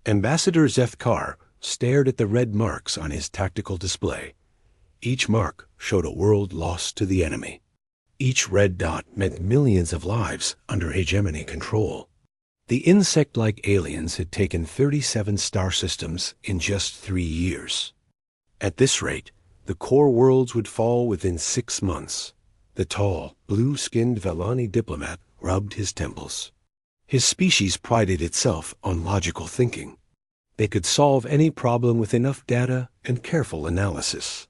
Ambassador Zethkar stared at the red marks on his tactical display. Each mark showed a world lost to the enemy. Each red dot meant millions of lives under hegemony control. The insect-like aliens had taken 37 star systems in just 3 years. At this rate, the core worlds would fall within 6 months. The tall, blue-skinned Valani diplomat rubbed his temples. His species prided itself on logical thinking. They could solve any problem with enough data and careful analysis.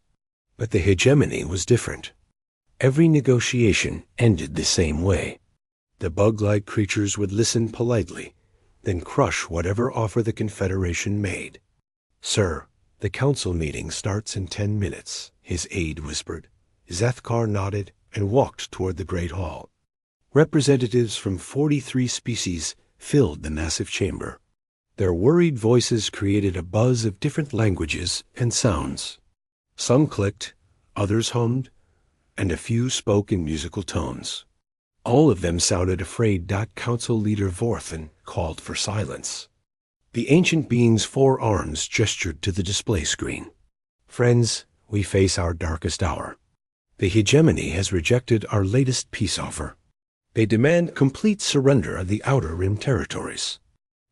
But the hegemony was different. Every negotiation ended the same way. The bug-like creatures would listen politely, then crush whatever offer the Confederation made. "Sir, the council meeting starts in 10 minutes, his aide whispered. Zethkar nodded and walked toward the Great Hall. Representatives from 43 species filled the massive chamber. Their worried voices created a buzz of different languages and sounds. Some clicked, others hummed, and a few spoke in musical tones. All of them sounded afraid. Council leader Vorthen called for silence. The ancient being's 4 arms gestured to the display screen. "Friends, we face our darkest hour. The hegemony has rejected our latest peace offer. They demand complete surrender of the Outer Rim territories."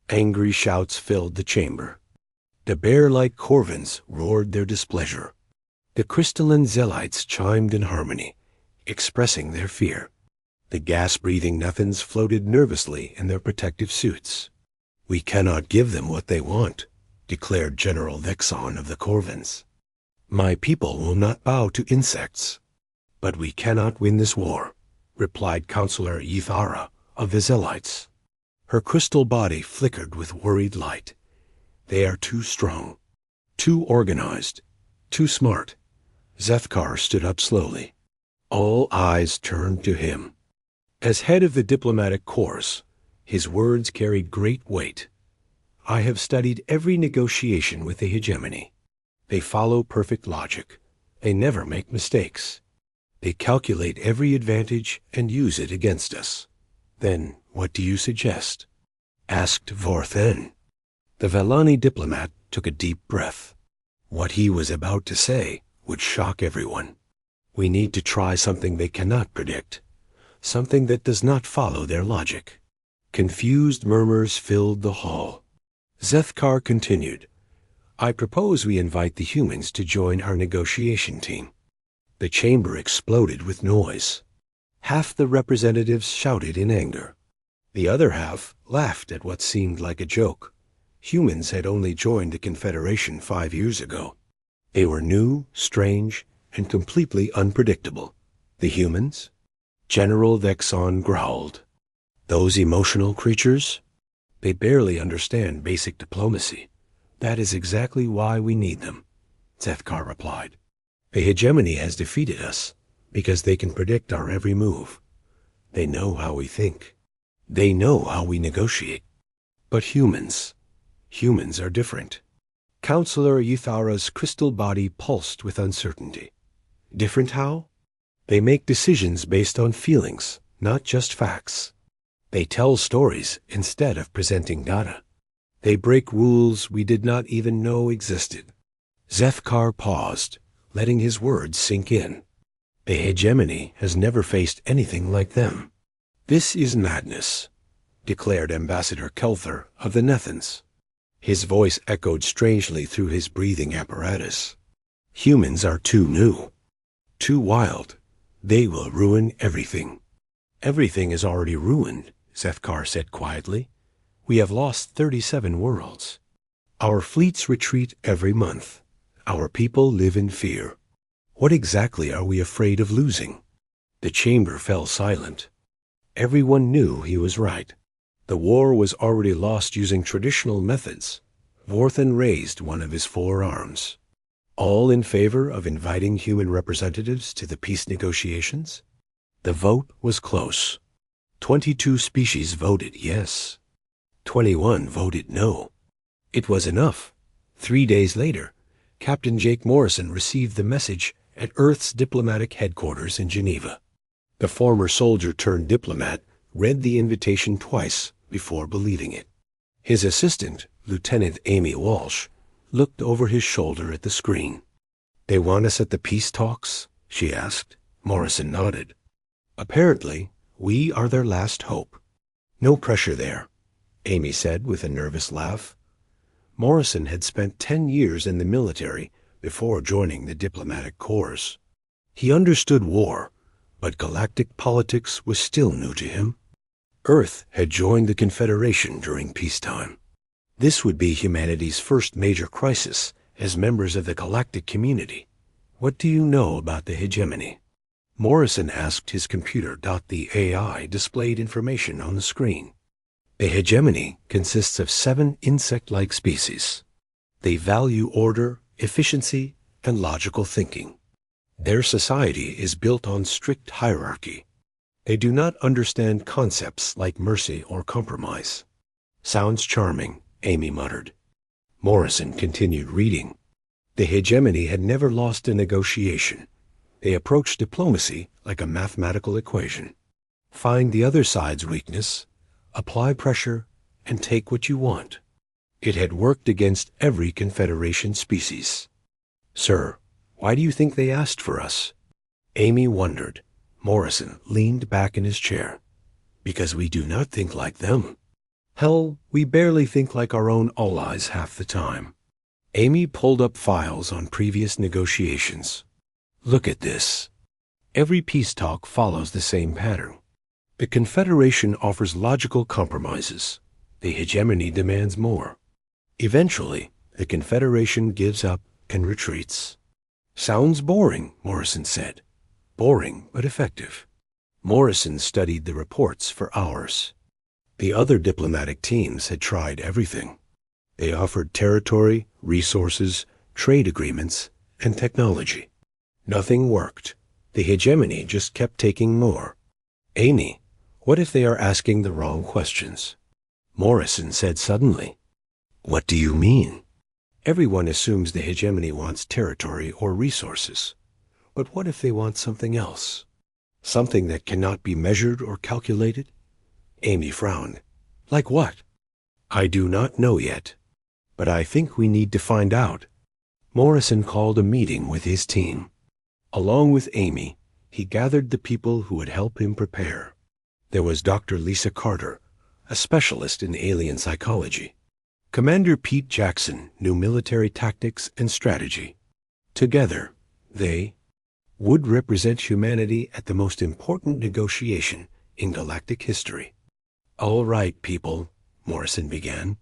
Angry shouts filled the chamber. The bear-like Corvins roared their displeasure. The crystalline Zealites chimed in harmony, expressing their fear. The gas-breathing Nethans floated nervously in their protective suits. "We cannot give them what they want," declared General Vexon of the Corvins. "My people will not bow to insects." "But we cannot win this war," replied Counselor Ythara of the Zealites. Her crystal body flickered with worried light. "They are too strong, too organized, too smart." Zethkar stood up slowly. All eyes turned to him. As head of the diplomatic corps, his words carried great weight. "I have studied every negotiation with the hegemony. They follow perfect logic. They never make mistakes. They calculate every advantage and use it against us." "Then what do you suggest?" asked Vorthen. The Valani diplomat took a deep breath. What he was about to say would shock everyone. "We need to try something they cannot predict, something that does not follow their logic." Confused murmurs filled the hall. Zethkar continued, "I propose we invite the humans to join our negotiation team." The chamber exploded with noise. Half the representatives shouted in anger. The other half laughed at what seemed like a joke. Humans had only joined the Confederation 5 years ago. They were new, strange, and completely unpredictable. The humans? General Vexon growled. "Those emotional creatures? They barely understand basic diplomacy. That is exactly why we need them," Zethkar replied. "The hegemony has defeated us because they can predict our every move. They know how we think. They know how we negotiate. But humans are different." Counselor Ythara's crystal body pulsed with uncertainty. "Different how?" "They make decisions based on feelings, not just facts. They tell stories instead of presenting data. They break rules we did not even know existed." Zethkar paused, letting his words sink in. The hegemony has never faced anything like them. "This is madness," declared Ambassador Kelther of the Nethans. His voice echoed strangely through his breathing apparatus. "Humans are too new, too wild. They will ruin everything." "Everything is already ruined," Zethkar said quietly. "We have lost 37 worlds. Our fleets retreat every month. Our people live in fear. What exactly are we afraid of losing?" The chamber fell silent. Everyone knew he was right. The war was already lost using traditional methods. Vorthen raised one of his 4 arms. "All in favor of inviting human representatives to the peace negotiations?" The vote was close. 22 species voted yes. 21 voted no. It was enough. 3 days later, Captain Jake Morrison received the message at Earth's diplomatic headquarters in Geneva. The former soldier-turned-diplomat read the invitation twice before believing it. His assistant, Lieutenant Amy Walsh, looked over his shoulder at the screen. "They want us at the peace talks?" she asked. Morrison nodded. "Apparently, we are their last hope." "No pressure there," Amy said with a nervous laugh. Morrison had spent 10 years in the military before joining the diplomatic corps. He understood war, but galactic politics was still new to him. Earth had joined the Confederation during peacetime. This would be humanity's first major crisis as members of the galactic community. "What do you know about the hegemony?" Morrison asked his computer. The AI displayed information on the screen. The hegemony consists of 7 insect-like species. They value order, efficiency, and logical thinking. Their society is built on strict hierarchy. They do not understand concepts like mercy or compromise. "Sounds charming," Amy muttered. Morrison continued reading. The hegemony had never lost a negotiation. They approached diplomacy like a mathematical equation. Find the other side's weakness, apply pressure, and take what you want. It had worked against every Confederation species. "Sir, why do you think they asked for us?" Amy wondered. Morrison leaned back in his chair. "Because we do not think like them. Hell, we barely think like our own allies half the time." Amy pulled up files on previous negotiations. "Look at this." Every peace talk follows the same pattern. The Confederation offers logical compromises. The hegemony demands more. Eventually, the Confederation gives up and retreats. "Sounds boring," Morrison said. "Boring, but effective." Morrison studied the reports for hours. The other diplomatic teams had tried everything. They offered territory, resources, trade agreements, and technology. Nothing worked. The hegemony just kept taking more. "Amy, what if they are asking the wrong questions?" Morrison said suddenly. "What do you mean?" Everyone assumes the hegemony wants territory or resources. But what if they want something else? Something that cannot be measured or calculated? Amy frowned. "Like what?" "I do not know yet. But I think we need to find out." Morrison called a meeting with his team. Along with Amy, he gathered the people who would help him prepare. There was Dr. Lisa Carter, a specialist in alien psychology. Commander Pete Jackson knew military tactics and strategy. Together, they would represent humanity at the most important negotiation in galactic history. "All right, people," Morrison began.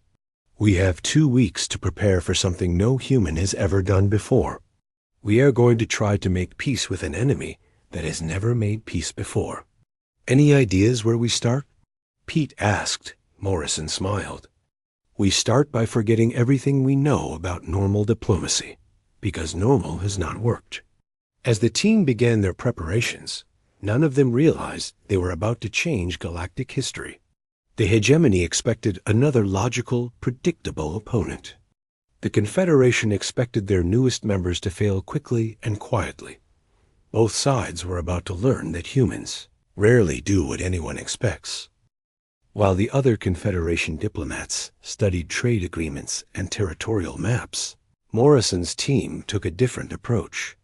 "We have 2 weeks to prepare for something no human has ever done before. We are going to try to make peace with an enemy that has never made peace before. Any ideas where we start?" Pete asked. Morrison smiled. "We start by forgetting everything we know about normal diplomacy, because normal has not worked." As the team began their preparations, none of them realized they were about to change galactic history. The hegemony expected another logical, predictable opponent. The Confederation expected their newest members to fail quickly and quietly. Both sides were about to learn that humans rarely do what anyone expects. While the other Confederation diplomats studied trade agreements and territorial maps, Morrison's team took a different approach.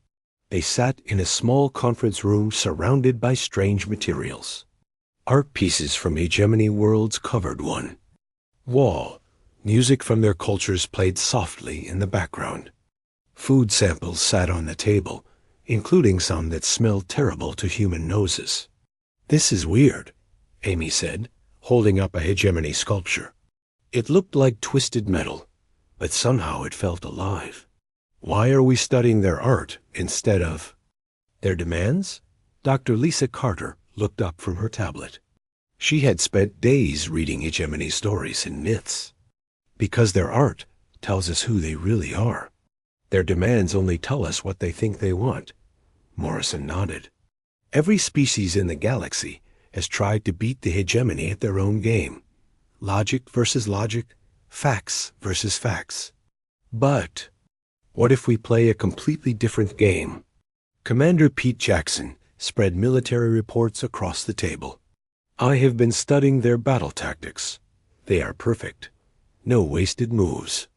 They sat in a small conference room surrounded by strange materials. Art pieces from hegemony worlds covered one wall. Music from their cultures played softly in the background. Food samples sat on the table, including some that smelled terrible to human noses. "This is weird," Amy said, holding up a hegemony sculpture. It looked like twisted metal, but somehow it felt alive. "Why are we studying their art instead of their demands?" Dr. Lisa Carter looked up from her tablet. She had spent days reading hegemony stories and myths. "Because their art tells us who they really are. Their demands only tell us what they think they want." Morrison nodded. "Every species in the galaxy has tried to beat the hegemony at their own game. Logic versus logic, facts versus facts. But what if we play a completely different game?" Commander Pete Jackson spread military reports across the table. "I have been studying their battle tactics. They are perfect. No wasted moves.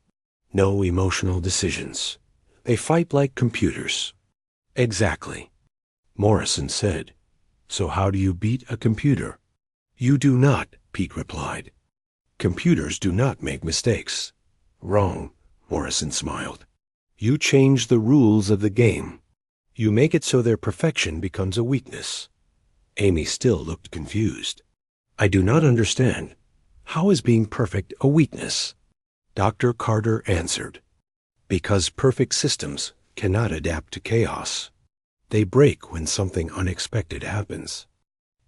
No emotional decisions. They fight like computers. Exactly. Morrison said. So how do you beat a computer? You do not, Pete replied. Computers do not make mistakes. Wrong, Morrison smiled. You change the rules of the game. You make it so their perfection becomes a weakness. Amy still looked confused. I do not understand. How is being perfect a weakness? Dr. Carter answered. Because perfect systems cannot adapt to chaos. They break when something unexpected happens.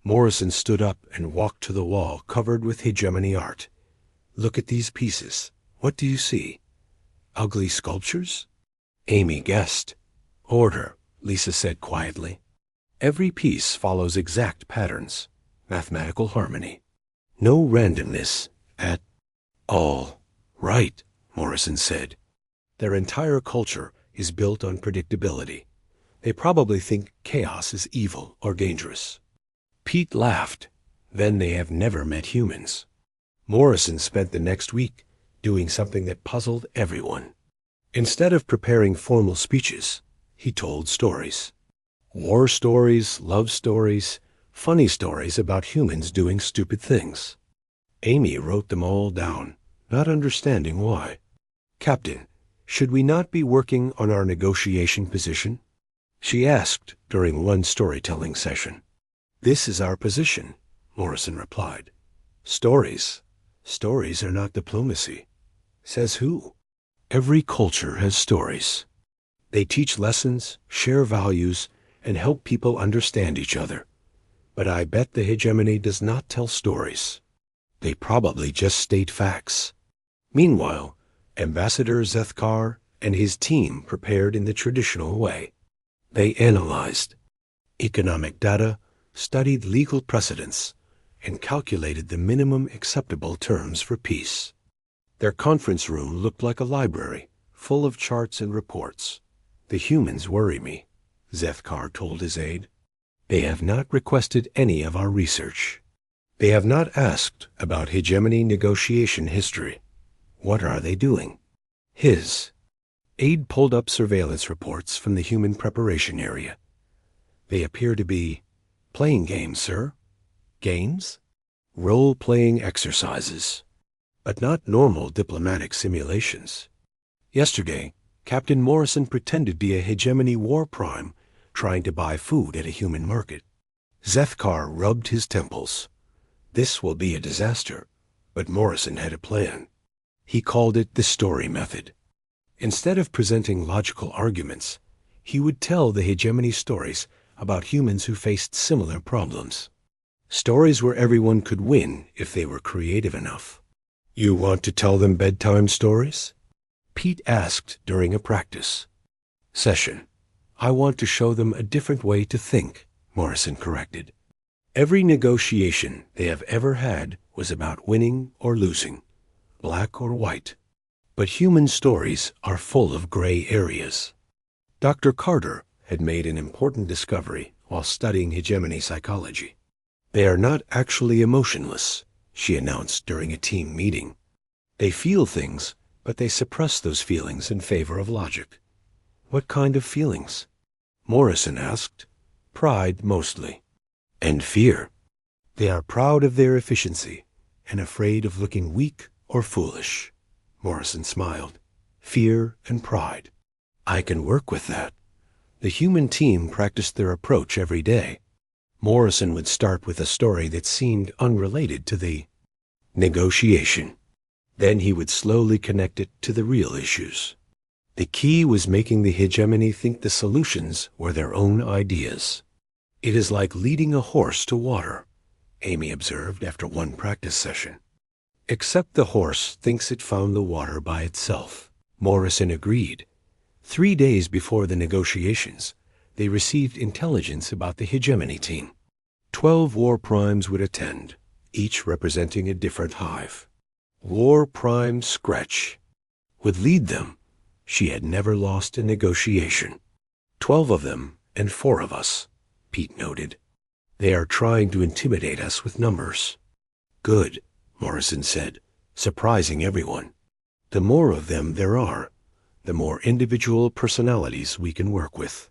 Morrison stood up and walked to the wall covered with hegemony art. Look at these pieces. What do you see? Ugly sculptures? Amy guessed. Order, Lisa said quietly. Every piece follows exact patterns, mathematical harmony. No randomness at all. Right, Morrison said. Their entire culture is built on predictability. They probably think chaos is evil or dangerous. Pete laughed. Then they have never met humans. Morrison spent the next week doing something that puzzled everyone. Instead of preparing formal speeches, he told stories. War stories, love stories, funny stories about humans doing stupid things. Amy wrote them all down, not understanding why. Captain, should we not be working on our negotiation position? She asked during one storytelling session. This is our position, Morrison replied. Stories. Stories are not diplomacy. Says who? Every culture has stories. They teach lessons, share values, and help people understand each other. But I bet the hegemony does not tell stories. They probably just state facts. Meanwhile, Ambassador Zethkar and his team prepared in the traditional way. They analyzed economic data, studied legal precedents, and calculated the minimum acceptable terms for peace. Their conference room looked like a library, full of charts and reports. The humans worry me, Zethkar told his aide. They have not requested any of our research. They have not asked about hegemony negotiation history. What are they doing? His aide pulled up surveillance reports from the human preparation area. They appear to be playing games, sir. Games? Role-playing exercises. But not normal diplomatic simulations. Yesterday, Captain Morrison pretended to be a hegemony war prime trying to buy food at a human market. Zethkar rubbed his temples. This will be a disaster, but Morrison had a plan. He called it the story method. Instead of presenting logical arguments, he would tell the hegemony stories about humans who faced similar problems. Stories where everyone could win if they were creative enough. You want to tell them bedtime stories? Pete asked during a practice session. I want to show them a different way to think, Morrison corrected. Every negotiation they have ever had was about winning or losing, black or white. But human stories are full of gray areas. Dr. Carter had made an important discovery while studying hegemony psychology. They are not actually emotionless, she announced during a team meeting. They feel things, but they suppress those feelings in favor of logic. What kind of feelings? Morrison asked. Pride, mostly. And fear. They are proud of their efficiency and afraid of looking weak or foolish. Morrison smiled. Fear and pride. I can work with that. The human team practiced their approach every day. Morrison would start with a story that seemed unrelated to the negotiation. Then he would slowly connect it to the real issues. The key was making the hegemony think the solutions were their own ideas. It is like leading a horse to water, Amy observed after one practice session. Except the horse thinks it found the water by itself, Morrison agreed. 3 days before the negotiations, they received intelligence about the hegemony team. 12 war primes would attend, each representing a different hive. War Prime Scratch would lead them. She had never lost a negotiation. 12 of them and 4 of us, Pete noted. They are trying to intimidate us with numbers. Good, Morrison said. surprising everyone. The more of them there are, the more individual personalities we can work with.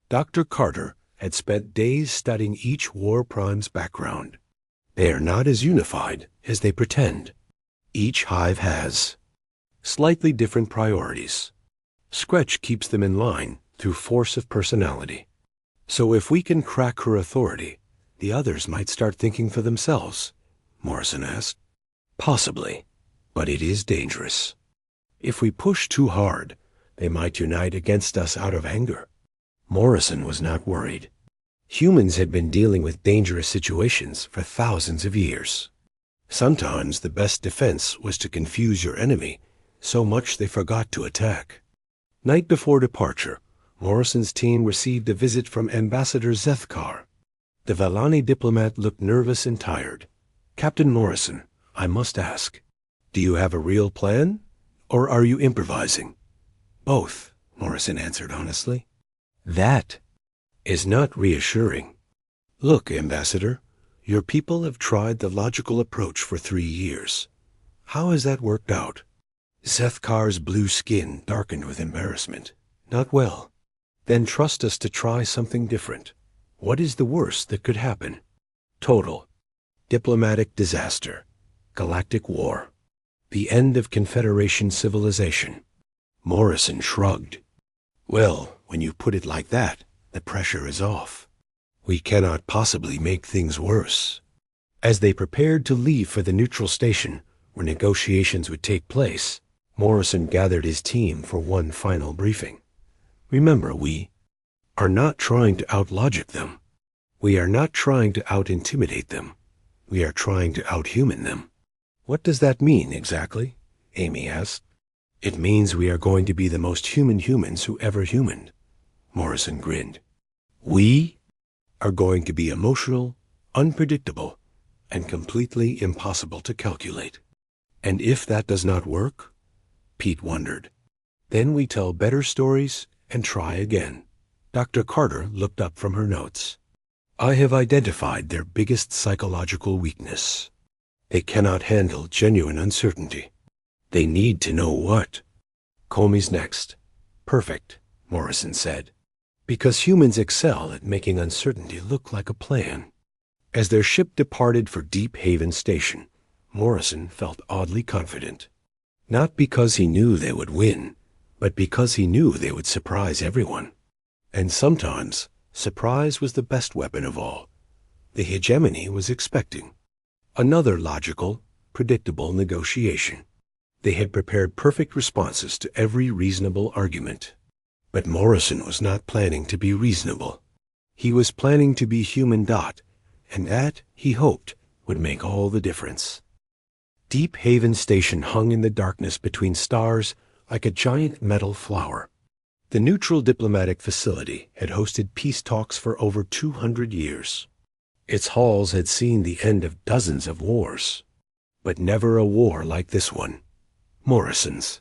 Dr. Carter had spent days studying each war prime's background. They are not as unified as they pretend. Each hive has slightly different priorities. Scretch keeps them in line through force of personality. So if we can crack her authority, the others might start thinking for themselves, Morrison asked. Possibly, but it is dangerous. If we push too hard, they might unite against us out of anger. Morrison was not worried. Humans had been dealing with dangerous situations for thousands of years. Sometimes the best defense was to confuse your enemy so much they forgot to attack. Night before departure, Morrison's team received a visit from Ambassador Zethkar. The Valani diplomat looked nervous and tired. Captain Morrison, I must ask, do you have a real plan, or are you improvising? Both, Morrison answered honestly. That is not reassuring. Look, Ambassador, your people have tried the logical approach for 3 years. How has that worked out? Zethkar's blue skin darkened with embarrassment. Not well. Then trust us to try something different. What is the worst that could happen? Total. Diplomatic disaster. Galactic war. The end of Confederation civilization. Morrison shrugged. Well, when you put it like that, the pressure is off. We cannot possibly make things worse. As they prepared to leave for the neutral station, where negotiations would take place, Morrison gathered his team for one final briefing. Remember, we are not trying to out-logic them. We are not trying to out-intimidate them. We are trying to out-human them. What does that mean exactly? Amy asked. It means we are going to be the most human humans who ever humaned. Morrison grinned. We are going to be emotional, unpredictable, and completely impossible to calculate. And if that does not work, Pete wondered, then we tell better stories and try again. Dr. Carter looked up from her notes. I have identified their biggest psychological weakness. They cannot handle genuine uncertainty. They need to know what. Comey's next. Perfect, Morrison said. Because humans excel at making uncertainty look like a plan. As their ship departed for Deep Haven Station, Morrison felt oddly confident. Not because he knew they would win, but because he knew they would surprise everyone. And sometimes, surprise was the best weapon of all. The hegemony was expecting. Another logical, predictable negotiation. They had prepared perfect responses to every reasonable argument. But Morrison was not planning to be reasonable. He was planning to be human. And that, he hoped, would make all the difference. Deep Haven Station hung in the darkness between stars like a giant metal flower. The neutral diplomatic facility had hosted peace talks for over 200 years. Its halls had seen the end of dozens of wars, but never a war like this one. Morrison's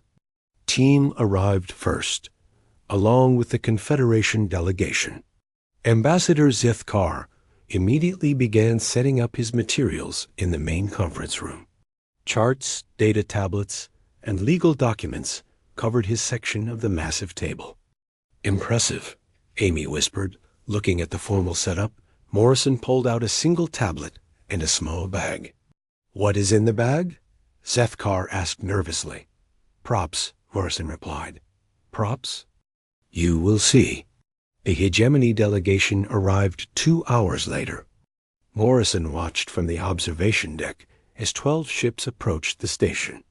team arrived first, along with the Confederation delegation. Ambassador Zethkar immediately began setting up his materials in the main conference room. Charts, data tablets, and legal documents covered his section of the massive table. Impressive, Amy whispered, looking at the formal setup. Morrison pulled out a single tablet and a small bag. What is in the bag? Zethkar asked nervously. Props, Morrison replied. Props? You will see. The hegemony delegation arrived 2 hours later. Morrison watched from the observation deck as 12 ships approached the station.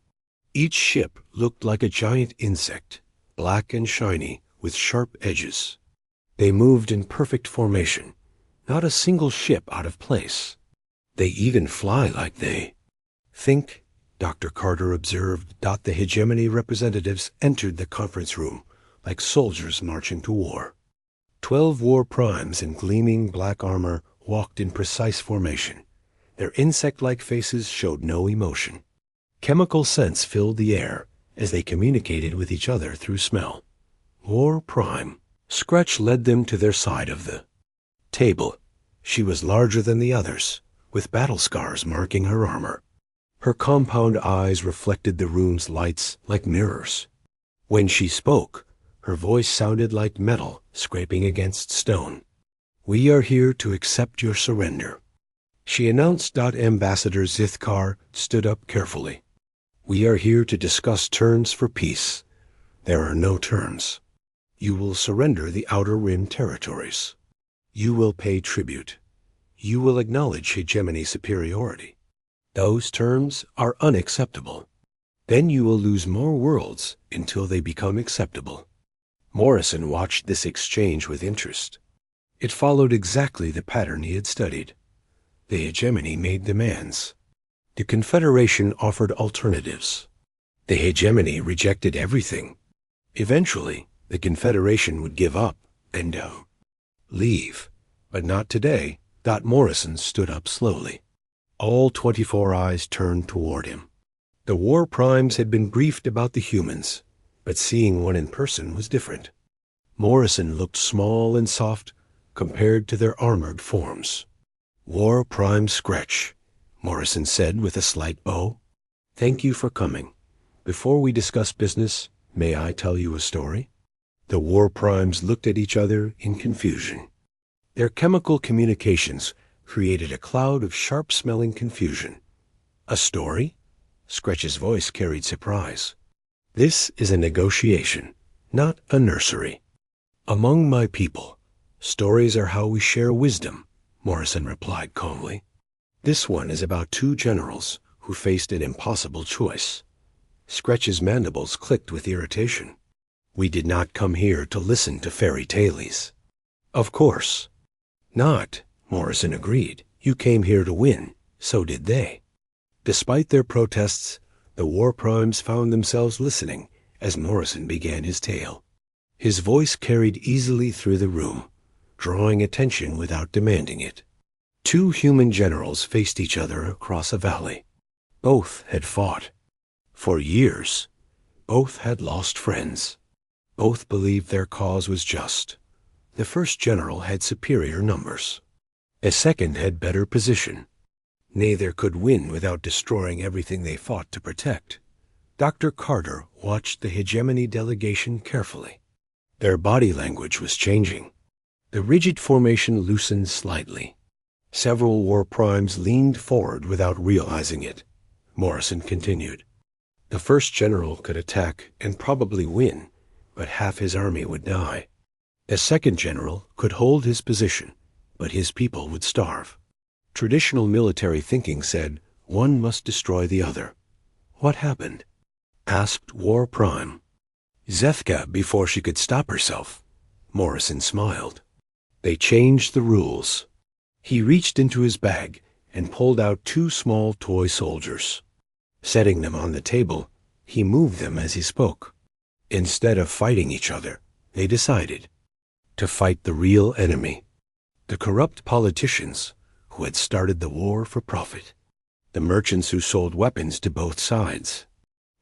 Each ship looked like a giant insect, black and shiny with sharp edges. They moved in perfect formation, not a single ship out of place. They even fly like they think, Dr. Carter observed. The hegemony representatives entered the conference room like soldiers marching to war. 12 war primes in gleaming black armor walked in precise formation. Their insect-like faces showed no emotion. Chemical scents filled the air as they communicated with each other through smell. War Prime. Scratch led them to their side of the table. She was larger than the others, with battle scars marking her armor. Her compound eyes reflected the room's lights like mirrors. When she spoke, her voice sounded like metal scraping against stone. "We are here to accept your surrender," she announced. Ambassador Zithkar stood up carefully. "We are here to discuss terms for peace. There are no terms. You will surrender the Outer Rim territories. You will pay tribute. You will acknowledge hegemony superiority. Those terms are unacceptable. Then you will lose more worlds until they become acceptable." Morrison watched this exchange with interest. It followed exactly the pattern he had studied. The hegemony made demands. The Confederation offered alternatives. The hegemony rejected everything. Eventually, the Confederation would give up and leave. But not today. Morrison stood up slowly. All 24 eyes turned toward him. The war primes had been briefed about the humans, but seeing one in person was different. Morrison looked small and soft compared to their armored forms. "War Prime Scratch," Morrison said with a slight bow. "Thank you for coming. Before we discuss business, may I tell you a story?" The war primes looked at each other in confusion. Their chemical communications created a cloud of sharp-smelling confusion. "A story?" Scratch's voice carried surprise. "This is a negotiation, not a nursery. Among my people, stories are how we share wisdom," Morrison replied calmly. "This one is about two generals who faced an impossible choice." Scratch's mandibles clicked with irritation. "We did not come here to listen to fairy tales." "Of course not," Morrison agreed. "You came here to win. So did they." Despite their protests, the war primes found themselves listening as Morrison began his tale. His voice carried easily through the room, drawing attention without demanding it. Two human generals faced each other across a valley. Both had fought. For years, both had lost friends. Both believed their cause was just. The first general had superior numbers. A second had better position. Neither could win without destroying everything they fought to protect. Dr. Carter watched the hegemony delegation carefully. Their body language was changing. The rigid formation loosened slightly. Several war primes leaned forward without realizing it. Morrison continued. "The first general could attack and probably win, but half his army would die. A second general could hold his position, but his people would starve. Traditional military thinking said one must destroy the other. What happened?" asked War Prime. "Zethka before she could stop herself." Morrison smiled. "They changed the rules." He reached into his bag and pulled out two small toy soldiers. Setting them on the table, he moved them as he spoke. Instead of fighting each other, they decided to fight the real enemy, the corrupt politicians who had started the war for profit, the merchants who sold weapons to both sides,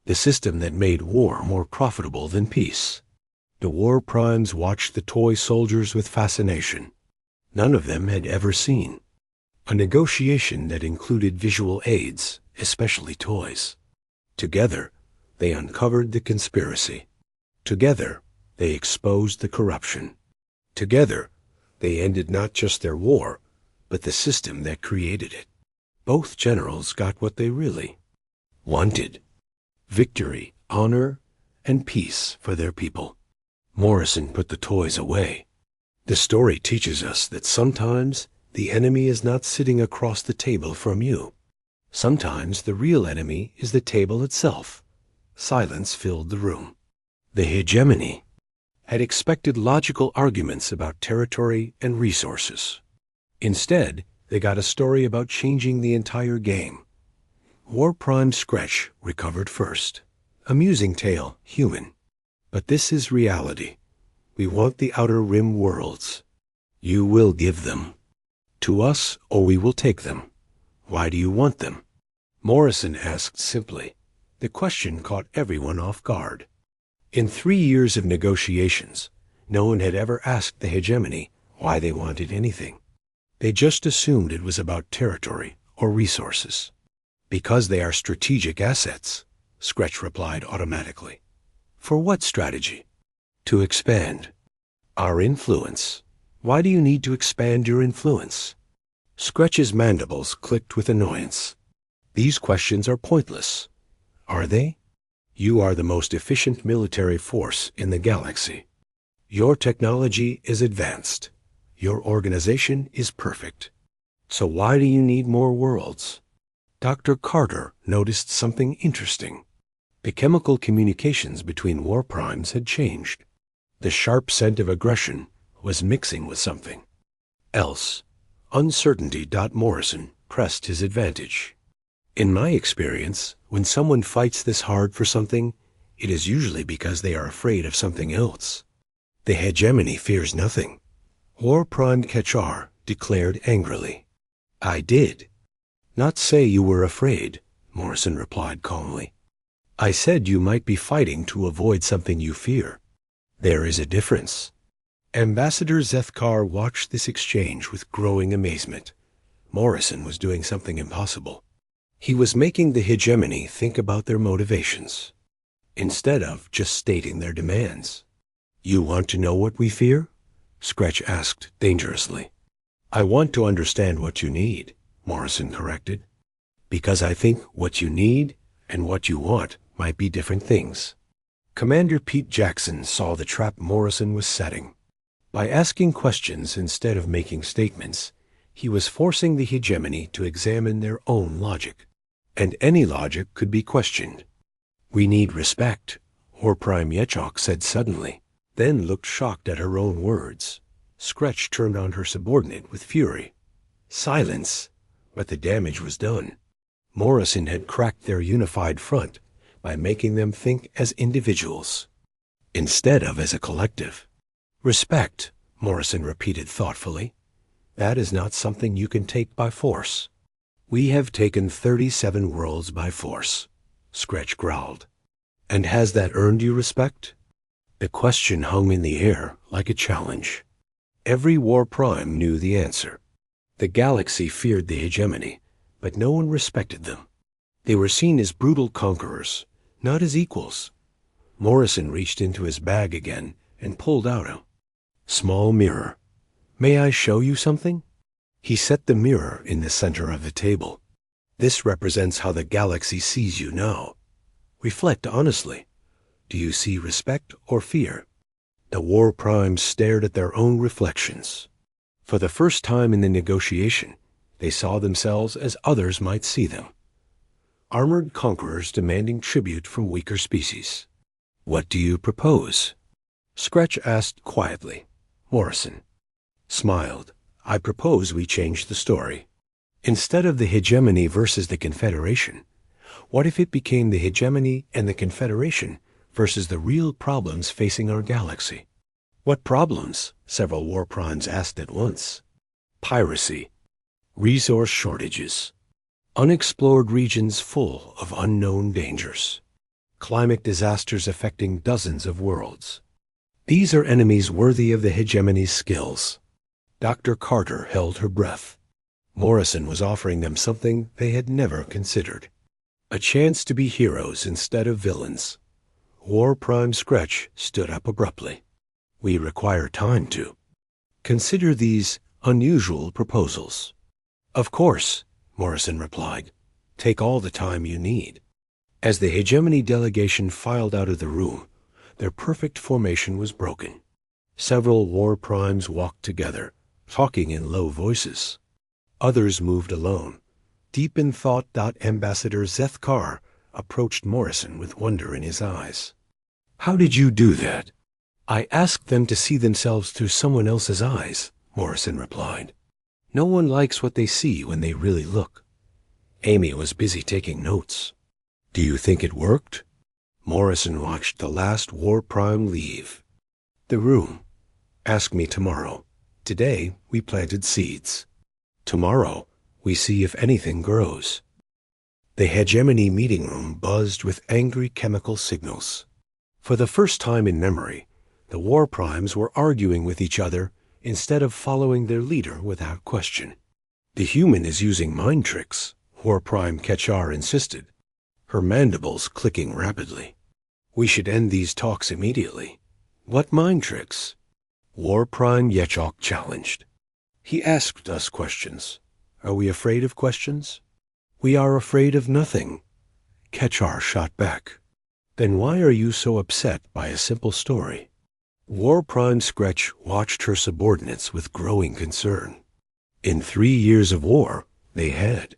the system that made war more profitable than peace. The war primes watched the toy soldiers with fascination. None of them had ever seen a negotiation that included visual aids, especially toys. Together, they uncovered the conspiracy. Together, they exposed the corruption. Together, they ended not just their war, but the system that created it. Both generals got what they really wanted: victory, honor, and peace for their people. Morrison put the toys away. "The story teaches us that sometimes the enemy is not sitting across the table from you. Sometimes the real enemy is the table itself." Silence filled the room. The hegemony had expected logical arguments about territory and resources. Instead, they got a story about changing the entire game. War Prime Scratch recovered first. Amusing tale, human. But this is reality. We want the Outer Rim worlds. You will give them to us, or we will take them. Why do you want them?" Morrison asked simply. The question caught everyone off guard. In 3 years of negotiations, no one had ever asked the hegemony why they wanted anything. They just assumed it was about territory or resources. Because they are strategic assets, Scretch replied automatically. For what strategy? To expand. Our influence. Why do you need to expand your influence? Scretch's mandibles clicked with annoyance. These questions are pointless. Are they? You are the most efficient military force in the galaxy. Your technology is advanced. Your organization is perfect. So why do you need more worlds? Dr. Carter noticed something interesting. The chemical communications between war primes had changed. The sharp scent of aggression was mixing with something else. Uncertainty. Morrison pressed his advantage. In my experience, when someone fights this hard for something, it is usually because they are afraid of something else. The hegemony fears nothing. War Prime Kechar declared angrily. I did not say you were afraid, Morrison replied calmly. I said you might be fighting to avoid something you fear. There is a difference. Ambassador Zethkar watched this exchange with growing amazement. Morrison was doing something impossible. He was making the hegemony think about their motivations, instead of just stating their demands. You want to know what we fear? Scretch asked dangerously. I want to understand what you need, Morrison corrected, because I think what you need and what you want might be different things. Commander Pete Jackson saw the trap Morrison was setting. By asking questions instead of making statements, he was forcing the hegemony to examine their own logic. And any logic could be questioned. We need respect, War Prime Yechok said suddenly, then looked shocked at her own words. Scretch turned on her subordinate with fury. Silence! But the damage was done. Morrison had cracked their unified front by making them think as individuals, instead of as a collective. Respect, Morrison repeated thoughtfully. That is not something you can take by force. We have taken 37 worlds by force, Scretch growled. And has that earned you respect? The question hung in the air like a challenge. Every War Prime knew the answer. The galaxy feared the hegemony, but no one respected them. They were seen as brutal conquerors, not as equals. Morrison reached into his bag again and pulled out a small mirror. May I show you something? He set the mirror in the center of the table. This represents how the galaxy sees you now. Reflect honestly. Do you see respect or fear? The War Primes stared at their own reflections. For the first time in the negotiation, they saw themselves as others might see them. Armored conquerors demanding tribute from weaker species. What do you propose? Scretch asked quietly. Morrison smiled. I propose we change the story. Instead of the hegemony versus the Confederation, what if it became the hegemony and the Confederation versus the real problems facing our galaxy? What problems? Several War Primes asked at once. Piracy, resource shortages, unexplored regions full of unknown dangers, climate disasters affecting dozens of worlds. These are enemies worthy of the hegemony's skills. Dr. Carter held her breath. Morrison was offering them something they had never considered. A chance to be heroes instead of villains. War Prime Scretch stood up abruptly. We require time to consider these unusual proposals. Of course, Morrison replied. Take all the time you need. As the hegemony delegation filed out of the room, their perfect formation was broken. Several War Primes walked together, talking in low voices. Others moved alone. Deep in thought, Ambassador Zethkar approached Morrison with wonder in his eyes. How did you do that? I asked them to see themselves through someone else's eyes, Morrison replied. No one likes what they see when they really look. Amy was busy taking notes. Do you think it worked? Morrison watched the last War Prime leave the room. Ask me tomorrow. Today, we planted seeds. Tomorrow, we see if anything grows. The hegemony meeting room buzzed with angry chemical signals. For the first time in memory, the War Primes were arguing with each other instead of following their leader without question. The human is using mind tricks, War Prime Ketchar insisted, her mandibles clicking rapidly. We should end these talks immediately. What mind tricks? War Prime Yechok challenged. He asked us questions. Are we afraid of questions? We are afraid of nothing. Ketchar shot back. Then why are you so upset by a simple story? War Prime Scretch watched her subordinates with growing concern. In 3 years of war, they had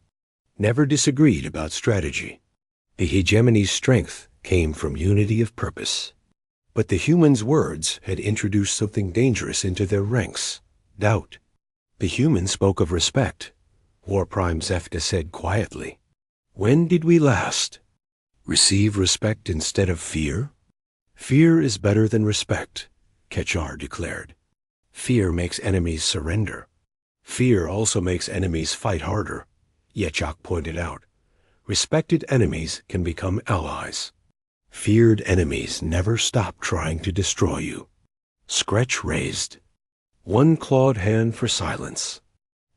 never disagreed about strategy. The hegemony's strength came from unity of purpose. But the humans' words had introduced something dangerous into their ranks, doubt. The humans spoke of respect. War Prime Zefta said quietly, "When did we last receive respect instead of fear?" "Fear is better than respect," Ketchar declared. "Fear makes enemies surrender. Fear also makes enemies fight harder," Yechok pointed out. "Respected enemies can become allies. Feared enemies never stop trying to destroy you." Scretch raised one clawed hand for silence.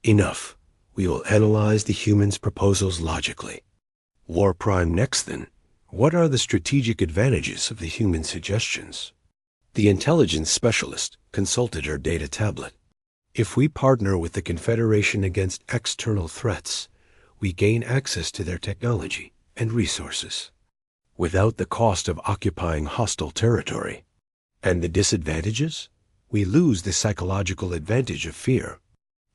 "Enough. We will analyze the humans' proposals logically." War Prime next then. What are the strategic advantages of the human suggestions? The intelligence specialist consulted her data tablet. If we partner with the Confederation against external threats, we gain access to their technology and resources, without the cost of occupying hostile territory. And the disadvantages? We lose the psychological advantage of fear.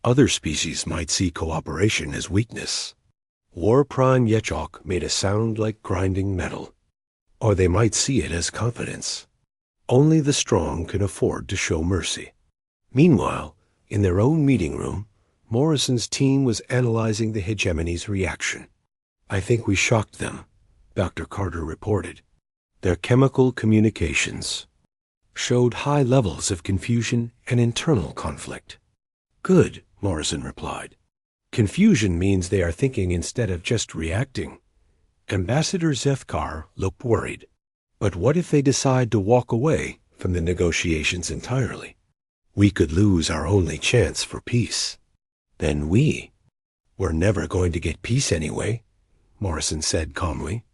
Other species might see cooperation as weakness. War Prime Yechok made a sound like grinding metal. Or they might see it as confidence. Only the strong can afford to show mercy. Meanwhile, in their own meeting room, Morrison's team was analyzing the hegemony's reaction. "I think we shocked them," Dr. Carter reported. "Their chemical communications showed high levels of confusion and internal conflict." "Good," Morrison replied. "Confusion means they are thinking instead of just reacting." Ambassador Zethkar looked worried. "But what if they decide to walk away from the negotiations entirely? We could lose our only chance for peace." "Then we're never going to get peace anyway," Morrison said calmly.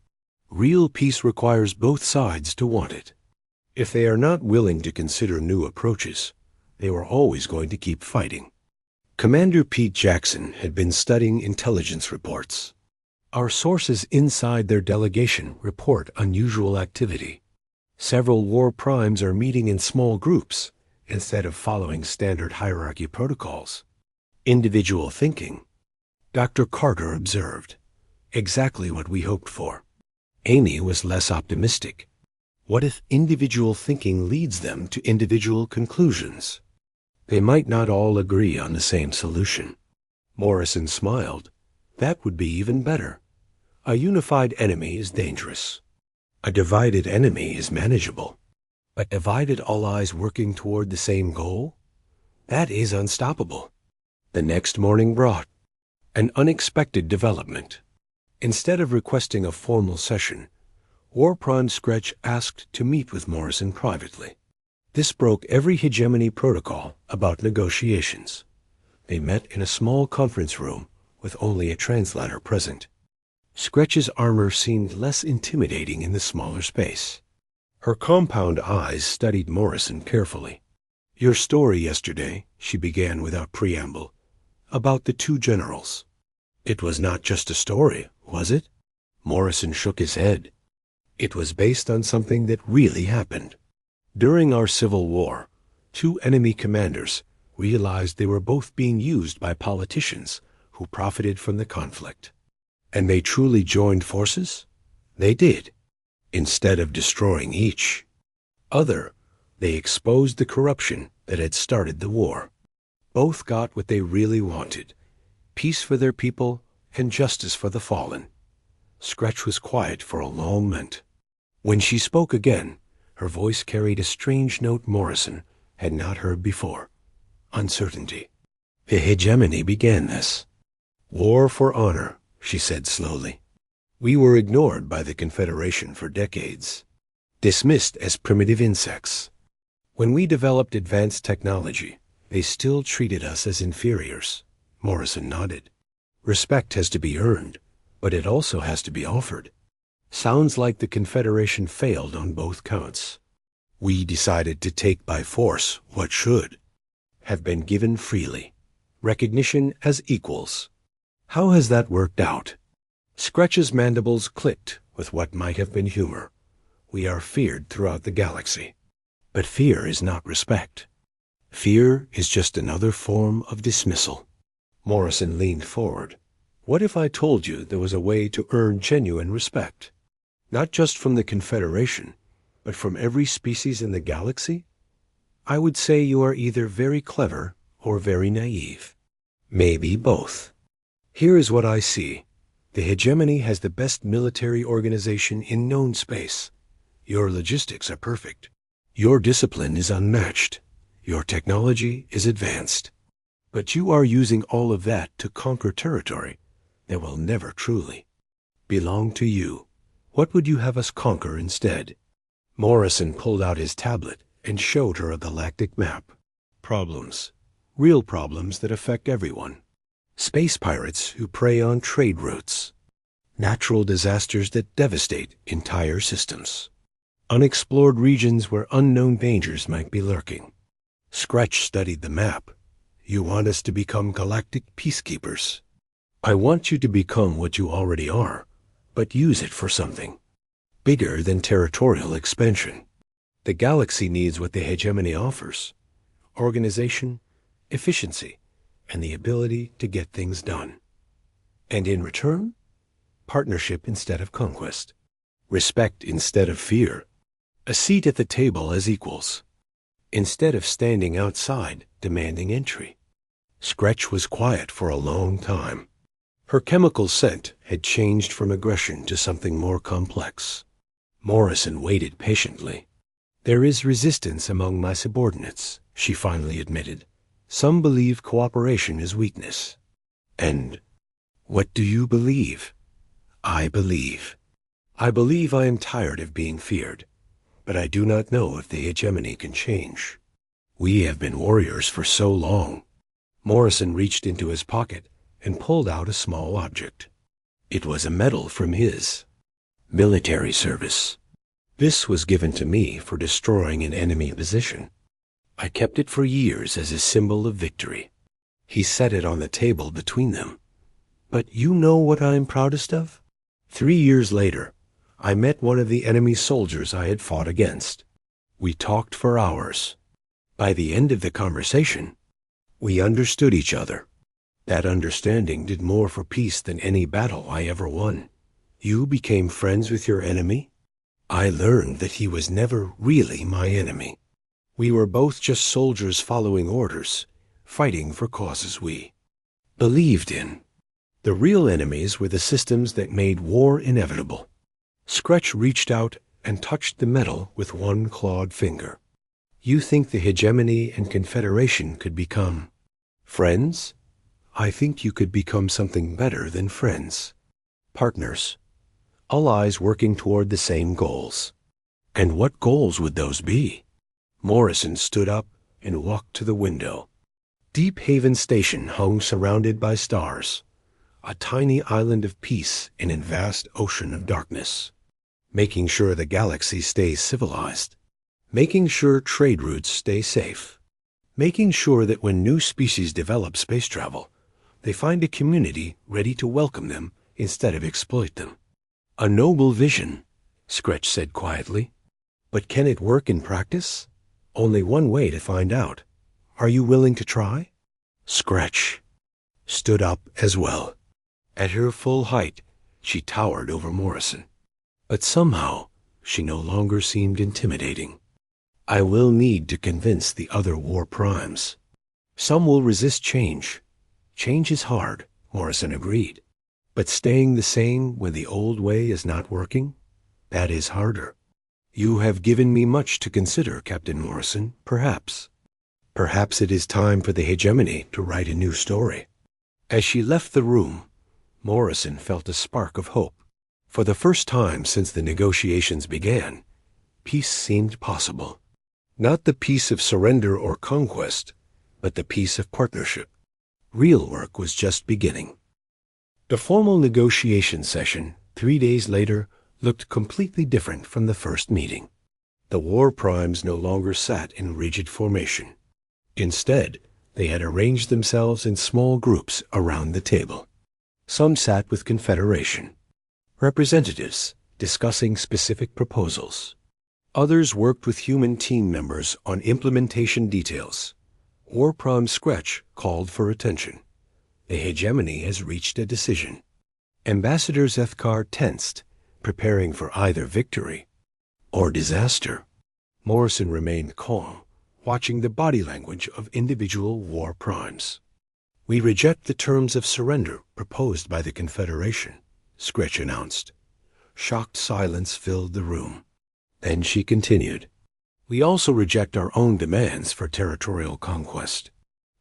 "Real peace requires both sides to want it. If they are not willing to consider new approaches, they were always going to keep fighting." Commander Pete Jackson had been studying intelligence reports. "Our sources inside their delegation report unusual activity. Several war primes are meeting in small groups instead of following standard hierarchy protocols. Individual thinking," Dr. Carter observed. "Exactly what we hoped for." Amy was less optimistic. What if individual thinking leads them to individual conclusions? They might not all agree on the same solution. Morrison smiled. That would be even better. A unified enemy is dangerous. A divided enemy is manageable. But divided allies working toward the same goal? That is unstoppable. The next morning brought an unexpected development. Instead of requesting a formal session, War Prime Scretch asked to meet with Morrison privately. This broke every hegemony protocol about negotiations. They met in a small conference room with only a translator present. Scretch's armor seemed less intimidating in the smaller space. Her compound eyes studied Morrison carefully. "Your story yesterday," she began without preamble, "about the two generals. It was not just a story, was it?" Morrison shook his head. "It was based on something that really happened. During our Civil War, two enemy commanders realized they were both being used by politicians who profited from the conflict. And they truly joined forces? They did. Instead of destroying each other, they exposed the corruption that had started the war. Both got what they really wanted: peace for their people and justice for the fallen." Scretch was quiet for a long moment. When she spoke again, her voice carried a strange note Morrison had not heard before: uncertainty. "The hegemony began this. War for honor," she said slowly. "We were ignored by the Confederation for decades, dismissed as primitive insects. When we developed advanced technology, they still treated us as inferiors." Morrison nodded. "Respect has to be earned, but it also has to be offered. Sounds like the Confederation failed on both counts. We decided to take by force what should have been given freely. Recognition as equals. How has that worked out? Scretch's mandibles clicked with what might have been humor. We are feared throughout the galaxy. But fear is not respect. Fear is just another form of dismissal. Morrison leaned forward. What if I told you there was a way to earn genuine respect? Not just from the Confederation, but from every species in the galaxy? I would say you are either very clever or very naive. Maybe both. Here is what I see. The hegemony has the best military organization in known space. Your logistics are perfect. Your discipline is unmatched. Your technology is advanced. But you are using all of that to conquer territory that will never truly belong to you. What would you have us conquer instead? Morrison pulled out his tablet and showed her a galactic map. Problems. Real problems that affect everyone. Space pirates who prey on trade routes. Natural disasters that devastate entire systems. Unexplored regions where unknown dangers might be lurking. Scratch studied the map. You want us to become galactic peacekeepers. I want you to become what you already are, but use it for something bigger than territorial expansion. The galaxy needs what the hegemony offers: organization, efficiency, and the ability to get things done. And in return, partnership instead of conquest, respect instead of fear, a seat at the table as equals, instead of standing outside demanding entry. Scratch was quiet for a long time. Her chemical scent had changed from aggression to something more complex. Morrison waited patiently. There is resistance among my subordinates, she finally admitted. Some believe cooperation is weakness. And what do you believe? I believe. I believe I am tired of being feared, but I do not know if the hegemony can change. We have been warriors for so long. Morrison reached into his pocket and pulled out a small object. It was a medal from his military service. This was given to me for destroying an enemy position. I kept it for years as a symbol of victory. He set it on the table between them. But you know what I am proudest of? 3 years later, I met one of the enemy soldiers I had fought against. We talked for hours. By the end of the conversation, we understood each other. That understanding did more for peace than any battle I ever won. You became friends with your enemy? I learned that he was never really my enemy. We were both just soldiers following orders, fighting for causes we believed in. The real enemies were the systems that made war inevitable. Scratch reached out and touched the metal with one clawed finger. You think the hegemony and confederation could become friends? I think you could become something better than friends. Partners. Allies working toward the same goals. And what goals would those be? Morrison stood up and walked to the window. Deep Haven Station hung surrounded by stars. A tiny island of peace in a vast ocean of darkness. Making sure the galaxy stays civilized. Making sure trade routes stay safe. Making sure that when new species develop space travel, they find a community ready to welcome them instead of exploit them. A noble vision, Scratch said quietly. But can it work in practice? Only one way to find out. Are you willing to try? Scratch stood up as well. At her full height, she towered over Morrison. But somehow, she no longer seemed intimidating. I will need to convince the other war primes. Some will resist change. Change is hard, Morrison agreed. But staying the same when the old way is not working, that is harder. You have given me much to consider, Captain Morrison, perhaps. Perhaps it is time for the hegemony to write a new story. As she left the room, Morrison felt a spark of hope. For the first time since the negotiations began, peace seemed possible. Not the peace of surrender or conquest, but the peace of partnership. Real work was just beginning. The formal negotiation session, 3 days later, looked completely different from the first meeting. The war primes no longer sat in rigid formation. Instead, they had arranged themselves in small groups around the table. Some sat with Confederation representatives discussing specific proposals. Others worked with human team members on implementation details. War Prime Scretch called for attention. The hegemony has reached a decision. Ambassador Zethkar tensed, preparing for either victory or disaster. Morrison remained calm, watching the body language of individual war primes. "We reject the terms of surrender proposed by the Confederation," Scretch announced. Shocked silence filled the room. Then she continued, "We also reject our own demands for territorial conquest.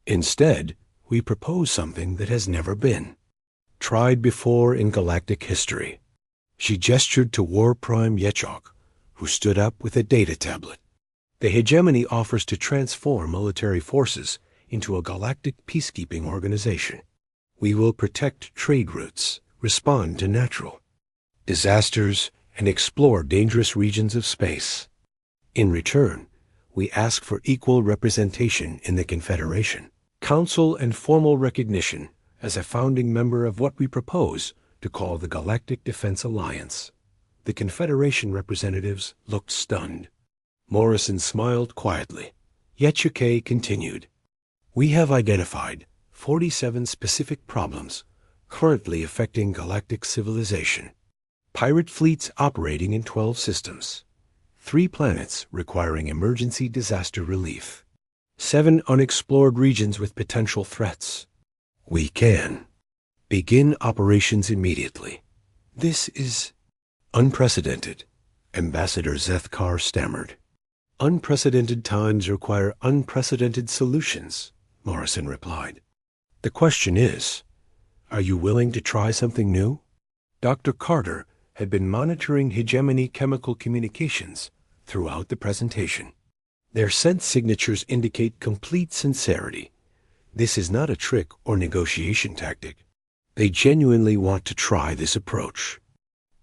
Instead, we propose something that has never been tried before in galactic history." She gestured to War Prime Yechok, who stood up with a data tablet. "The hegemony offers to transform military forces into a galactic peacekeeping organization. We will protect trade routes, respond to natural disasters, and explore dangerous regions of space. In return, we ask for equal representation in the Confederation, council, and formal recognition as a founding member of what we propose to call the Galactic Defense Alliance." The Confederation representatives looked stunned. Morrison smiled quietly. Yechuke continued, "We have identified 47 specific problems currently affecting galactic civilization. Pirate fleets operating in 12 systems. 3 planets requiring emergency disaster relief. 7 unexplored regions with potential threats. We can begin operations immediately. This is unprecedented," Ambassador Zethkar stammered. "Unprecedented times require unprecedented solutions," Morrison replied. "The question is, are you willing to try something new?" Dr. Carter had been monitoring hegemony chemical communications throughout the presentation. Their scent signatures indicate complete sincerity. This is not a trick or negotiation tactic. They genuinely want to try this approach.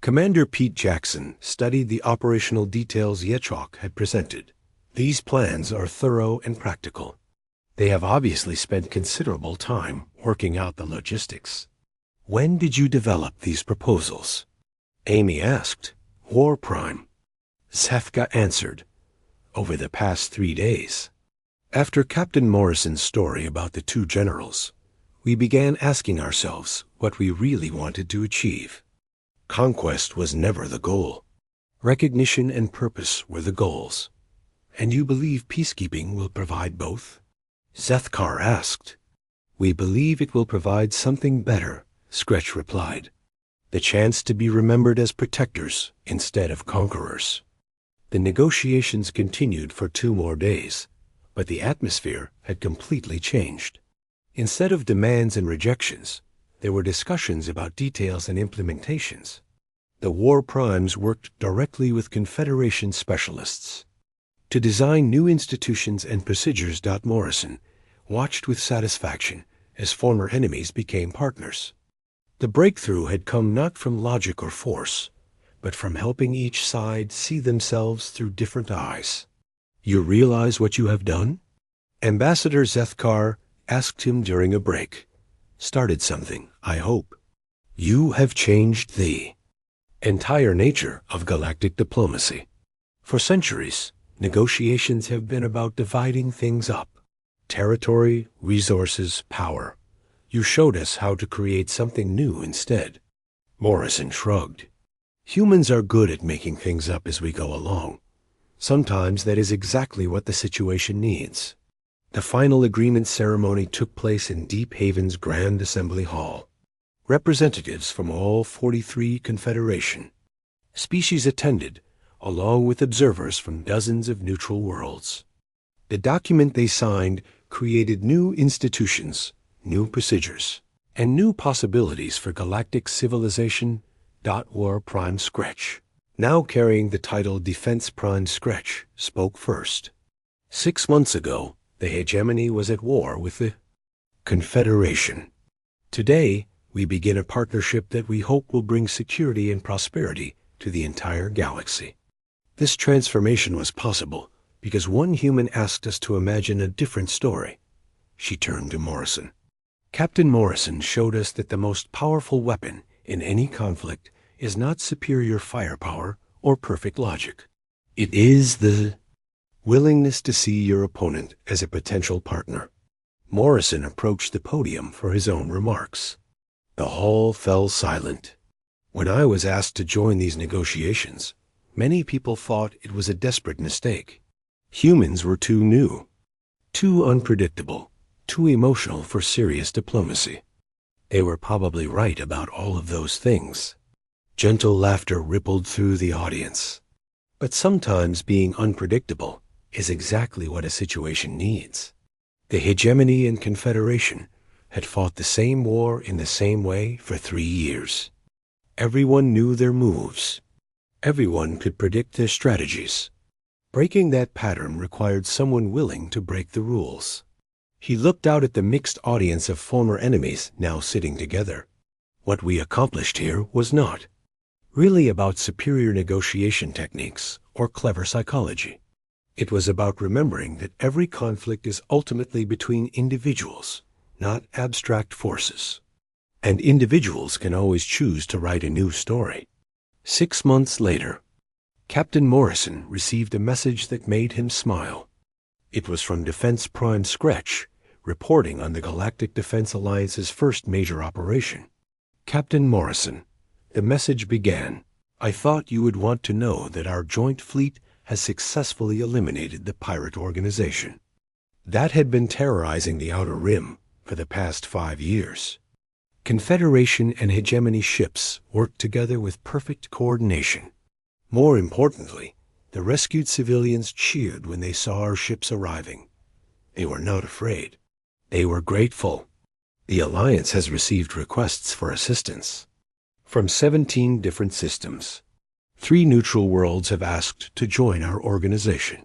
Commander Pete Jackson studied the operational details Yechok had presented. These plans are thorough and practical. They have obviously spent considerable time working out the logistics. "When did you develop these proposals?" Amy asked. "War Prime." Sefka answered, "Over the past 3 days." After Captain Morrison's story about the 2 generals, we began asking ourselves what we really wanted to achieve. Conquest was never the goal. Recognition and purpose were the goals. "And you believe peacekeeping will provide both?" Zethkar asked. "We believe it will provide something better," Scretch replied. "The chance to be remembered as protectors instead of conquerors." The negotiations continued for 2 more days, but the atmosphere had completely changed. Instead of demands and rejections, there were discussions about details and implementations. The War Primes worked directly with Confederation specialists to design new institutions and procedures. Morrison watched with satisfaction as former enemies became partners. The breakthrough had come not from logic or force, but from helping each side see themselves through different eyes. "You realize what you have done?" Ambassador Zethkar asked him during a break. "Started something, I hope. You have changed the entire nature of galactic diplomacy. For centuries, negotiations have been about dividing things up. Territory, resources, power. You showed us how to create something new instead." Morrison shrugged. "Humans are good at making things up as we go along. Sometimes that is exactly what the situation needs." The final agreement ceremony took place in Deep Haven's Grand Assembly Hall. Representatives from all 43 Confederation species attended, along with observers from dozens of neutral worlds. The document they signed created new institutions, new procedures, and new possibilities for galactic civilization. War Prime Scretch, now carrying the title Defense Prime Scretch, spoke first. 6 months ago, the hegemony was at war with the Confederation. Today, We begin a partnership that we hope will bring security and prosperity to the entire galaxy. This transformation was possible because one human asked us to imagine a different story. She turned to Morrison. Captain Morrison showed us that the most powerful weapon in any conflict is not superior firepower or perfect logic. It is the willingness to see your opponent as a potential partner. Morrison approached the podium for his own remarks. The hall fell silent. When I was asked to join these negotiations, many people thought it was a desperate mistake. Humans were too new, too unpredictable, too emotional for serious diplomacy. They were probably right about all of those things. Gentle laughter rippled through the audience. But sometimes being unpredictable is exactly what a situation needs. The hegemony and confederation had fought the same war in the same way for 3 years. Everyone knew their moves. Everyone could predict their strategies. Breaking that pattern required someone willing to break the rules. He looked out at the mixed audience of former enemies now sitting together. What we accomplished here was not really about superior negotiation techniques or clever psychology. It was about remembering that every conflict is ultimately between individuals, not abstract forces. And individuals can always choose to write a new story. 6 months later, Captain Morrison received a message that made him smile. It was from Defense Prime Scratch, reporting on the Galactic Defense Alliance's first major operation. Captain Morrison, the message began, "I thought you would want to know that our joint fleet has successfully eliminated the pirate organization that had been terrorizing the Outer Rim for the past 5 years. Confederation and hegemony ships worked together with perfect coordination. More importantly, the rescued civilians cheered when they saw our ships arriving. They were not afraid. They were grateful. The Alliance has received requests for assistance from 17 different systems. 3 neutral worlds have asked to join our organization.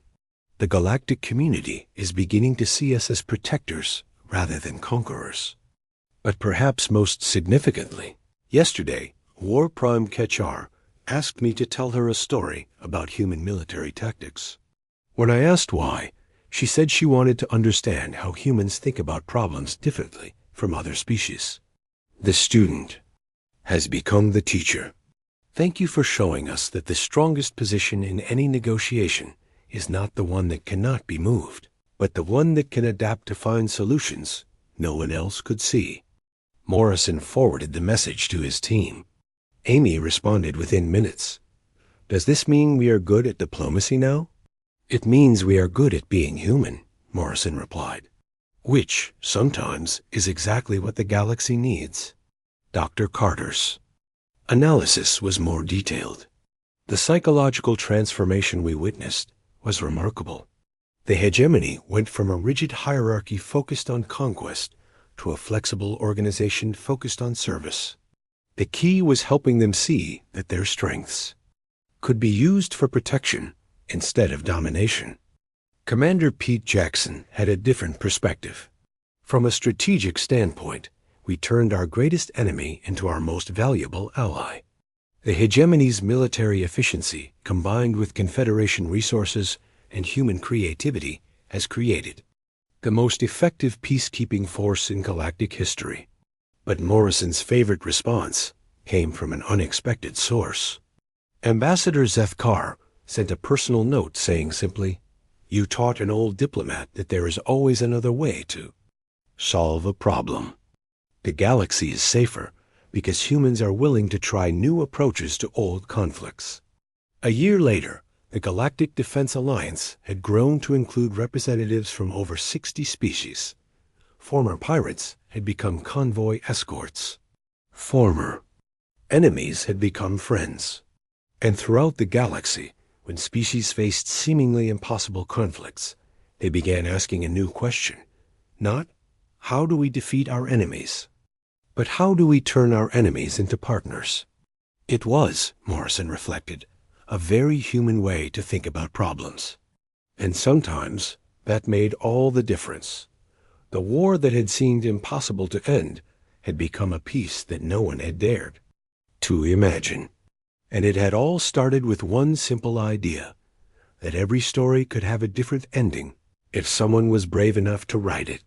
The galactic community is beginning to see us as protectors rather than conquerors. But perhaps most significantly, yesterday, War Prime Kechar asked me to tell her a story about human military tactics. When I asked why, she said she wanted to understand how humans think about problems differently from other species. The student has become the teacher. Thank you for showing us that the strongest position in any negotiation is not the one that cannot be moved, but the one that can adapt to find solutions no one else could see." Morrison forwarded the message to his team. Amy responded within minutes. "Does this mean we are good at diplomacy now?" "It means we are good at being human," Morrison replied. "Which, sometimes, is exactly what the galaxy needs." Dr. Carter's analysis was more detailed. The psychological transformation we witnessed was remarkable. The hegemony went from a rigid hierarchy focused on conquest to a flexible organization focused on service. The key was helping them see that their strengths could be used for protection instead of domination. Commander Pete Jackson had a different perspective. From a strategic standpoint, we turned our greatest enemy into our most valuable ally. The hegemony's military efficiency, combined with Confederation resources and human creativity, has created the most effective peacekeeping force in galactic history. But Morrison's favorite response came from an unexpected source. Ambassador Zethkar sent a personal note saying simply, "You taught an old diplomat that there is always another way to solve a problem. The galaxy is safer because humans are willing to try new approaches to old conflicts." A year later, the Galactic Defense Alliance had grown to include representatives from over 60 species. Former pirates had become convoy escorts. Former enemies had become friends. And throughout the galaxy, when species faced seemingly impossible conflicts, they began asking a new question. Not, how do we defeat our enemies? But how do we turn our enemies into partners? It was, Morrison reflected, a very human way to think about problems. And sometimes that made all the difference. The war that had seemed impossible to end had become a piece that no one had dared to imagine. And it had all started with one simple idea, that every story could have a different ending if someone was brave enough to write it.